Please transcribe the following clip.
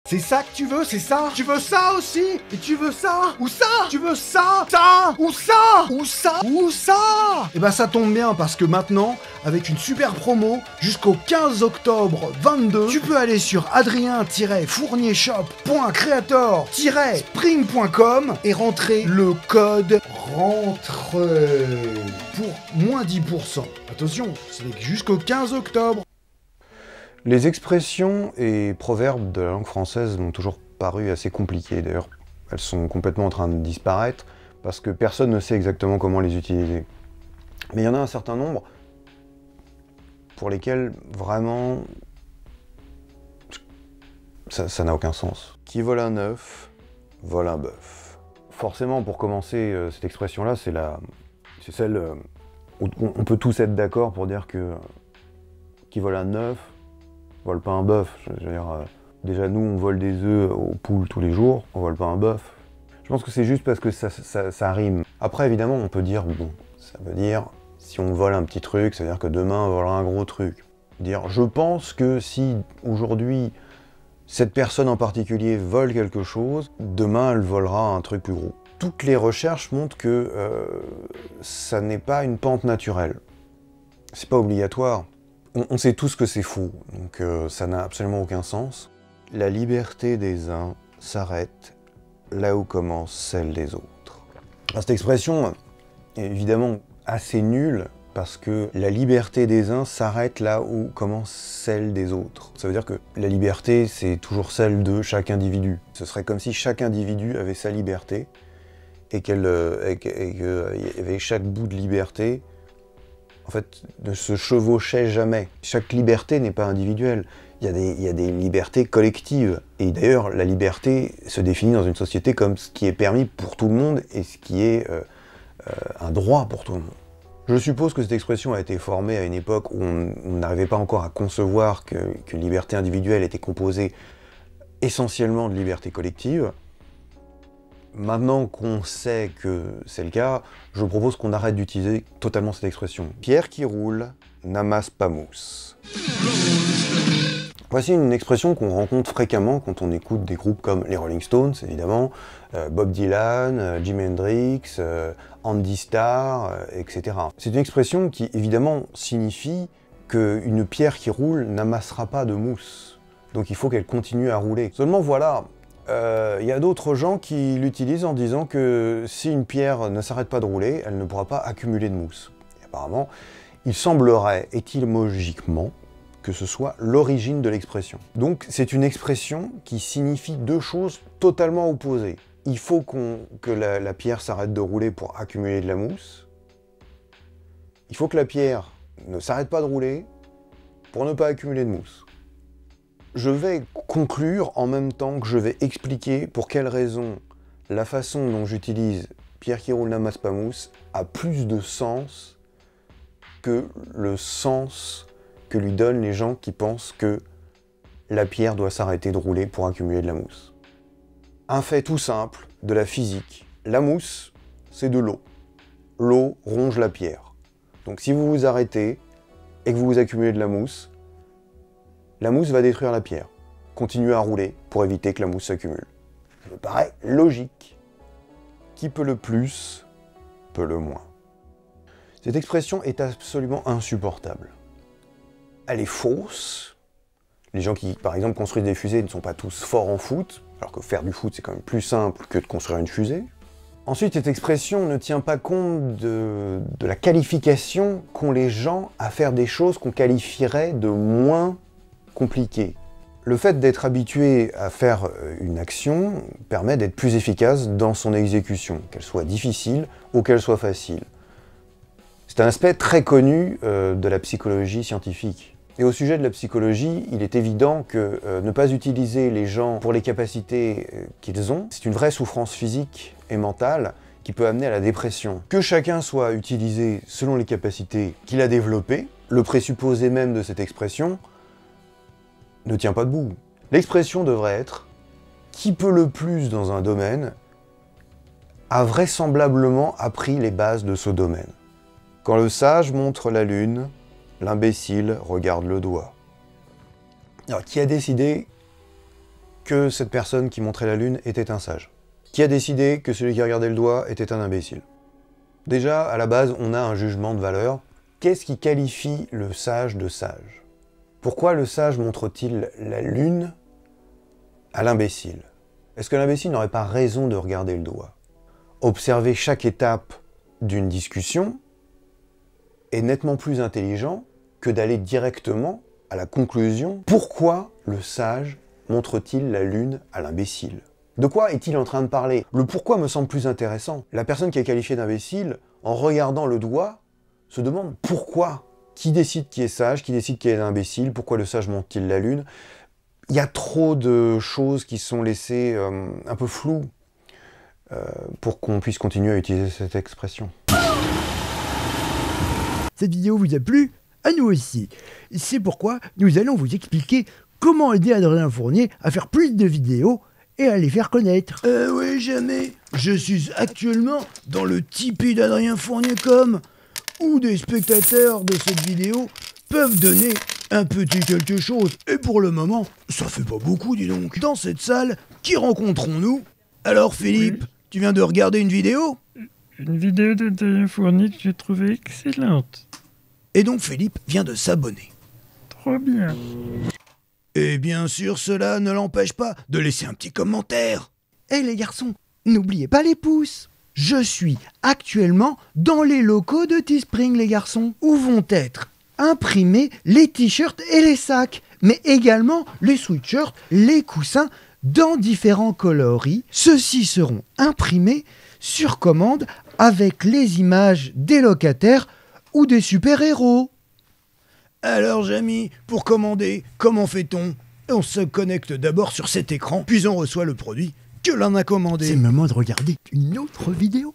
C'est ça que tu veux, c'est ça? Tu veux ça aussi? Et tu veux ça? Ou ça? Tu veux ça? Ça? Ou ça? Ou ça? Ou ça? Et bah ça tombe bien parce que maintenant, avec une super promo, jusqu'au 15 octobre 22, tu peux aller sur adrien-fourniershop.creator-spring.com et rentrer le code RENTRE pour moins 10%. Attention, c'est jusqu'au 15 octobre. Les expressions et proverbes de la langue française m'ont toujours paru assez compliquées. D'ailleurs, elles sont complètement en train de disparaître parce que personne ne sait exactement comment les utiliser. Mais il y en a un certain nombre pour lesquels vraiment ça n'a aucun sens. Qui vole un œuf, vole un bœuf. Forcément, pour commencer, cette expression-là, c'est celle où on peut tous être d'accord pour dire que qui vole un œuf, vole pas un bœuf. Je veux dire, déjà nous on vole des œufs aux poules tous les jours, on vole pas un bœuf. Je pense que c'est juste parce que ça rime. Après évidemment on peut dire, bon, ça veut dire, si on vole un petit truc, ça veut dire que demain on volera un gros truc. Dire, je pense que si aujourd'hui cette personne en particulier vole quelque chose, demain elle volera un truc plus gros. Toutes les recherches montrent que ça n'est pas une pente naturelle. C'est pas obligatoire. On sait tous que c'est faux, donc ça n'a absolument aucun sens. La liberté des uns s'arrête là où commence celle des autres. Alors, cette expression est évidemment assez nulle, parce que la liberté des uns s'arrête là où commence celle des autres. Ça veut dire que la liberté, c'est toujours celle de chaque individu. Ce serait comme si chaque individu avait sa liberté, et qu'il y avait chaque bout de liberté en fait, ne se chevauchait jamais. Chaque liberté n'est pas individuelle. Il y a des libertés collectives. Et d'ailleurs, la liberté se définit dans une société comme ce qui est permis pour tout le monde et ce qui est un droit pour tout le monde. Je suppose que cette expression a été formée à une époque où on n'arrivait pas encore à concevoir qu'une liberté individuelle était composée essentiellement de liberté collective. Maintenant qu'on sait que c'est le cas, je propose qu'on arrête d'utiliser totalement cette expression. Pierre qui roule n'amasse pas mousse. Voici une expression qu'on rencontre fréquemment quand on écoute des groupes comme les Rolling Stones, évidemment, Bob Dylan, Jimi Hendrix, Andy Starr, etc. C'est une expression qui, évidemment, signifie qu'une pierre qui roule n'amassera pas de mousse. Donc il faut qu'elle continue à rouler. Seulement voilà, y a d'autres gens qui l'utilisent en disant que si une pierre ne s'arrête pas de rouler, elle ne pourra pas accumuler de mousse. Et apparemment, il semblerait étymologiquement que ce soit l'origine de l'expression. Donc c'est une expression qui signifie deux choses totalement opposées. Il faut que la pierre s'arrête de rouler pour accumuler de la mousse. Il faut que la pierre ne s'arrête pas de rouler pour ne pas accumuler de mousse. Je vais conclure en même temps que je vais expliquer pour quelle raison la façon dont j'utilise pierre qui roule n'amasse pas mousse a plus de sens que le sens que lui donnent les gens qui pensent que la pierre doit s'arrêter de rouler pour accumuler de la mousse. Un fait tout simple de la physique. La mousse, c'est de l'eau. L'eau ronge la pierre. Donc si vous vous arrêtez et que vous accumulez de la mousse va détruire la pierre. Continuez à rouler pour éviter que la mousse s'accumule. Ça me paraît logique. Qui peut le plus, peut le moins. Cette expression est absolument insupportable. Elle est fausse. Les gens qui, par exemple, construisent des fusées ne sont pas tous forts en foot, alors que faire du foot, c'est quand même plus simple que de construire une fusée. Ensuite, cette expression ne tient pas compte de la qualification qu'ont les gens à faire des choses qu'on qualifierait de moins compliqué. Le fait d'être habitué à faire une action permet d'être plus efficace dans son exécution, qu'elle soit difficile ou qu'elle soit facile. C'est un aspect très connu de la psychologie scientifique. Et au sujet de la psychologie, il est évident que ne pas utiliser les gens pour les capacités qu'ils ont, c'est une vraie souffrance physique et mentale qui peut amener à la dépression. Que chacun soit utilisé selon les capacités qu'il a développées, le présupposé même de cette expression ne tient pas debout. L'expression devrait être « qui peut le plus dans un domaine a vraisemblablement appris les bases de ce domaine. Quand le sage montre la lune, l'imbécile regarde le doigt. » Alors, qui a décidé que cette personne qui montrait la Lune était un sage? Qui a décidé que celui qui regardait le doigt était un imbécile? Déjà, à la base, on a un jugement de valeur. Qu'est-ce qui qualifie le sage de sage? Pourquoi le sage montre-t-il la Lune à l'imbécile? Est-ce que l'imbécile n'aurait pas raison de regarder le doigt? Observer chaque étape d'une discussion est nettement plus intelligent que d'aller directement à la conclusion. Pourquoi le sage montre-t-il la Lune à l'imbécile? De quoi est-il en train de parler? Le pourquoi me semble plus intéressant. La personne qui est qualifiée d'imbécile, en regardant le doigt, se demande pourquoi. Qui décide qui est sage, qui décide qui est imbécile, pourquoi le sage montre-t-il la Lune? Il y a trop de choses qui sont laissées un peu floues pour qu'on puisse continuer à utiliser cette expression. Cette vidéo vous a plu? À nous aussi. C'est pourquoi nous allons vous expliquer comment aider Adrien Fournier à faire plus de vidéos et à les faire connaître. Oui, jamais. Je suis actuellement dans le Tipeee d'Adrien Fournier.com, où des spectateurs de cette vidéo peuvent donner un petit quelque chose. Et pour le moment, ça fait pas beaucoup, dis donc. Dans cette salle, qui rencontrons-nous? Alors Philippe, oui. Tu viens de regarder une vidéo? Une vidéo d'Adrien Fournier que j'ai trouvée excellente. Et donc Philippe vient de s'abonner. Trop bien. Et bien sûr, cela ne l'empêche pas de laisser un petit commentaire. Eh les garçons, n'oubliez pas les pouces. Je suis actuellement dans les locaux de Teespring, les garçons, où vont être imprimés les t-shirts et les sacs, mais également les sweatshirts, les coussins, dans différents coloris. Ceux-ci seront imprimés sur commande avec les images des locataires ou des super-héros. Alors Jamy, pour commander, comment fait-on? On se connecte d'abord sur cet écran, puis on reçoit le produit que l'on a commandé. C'est le moment de regarder une autre vidéo.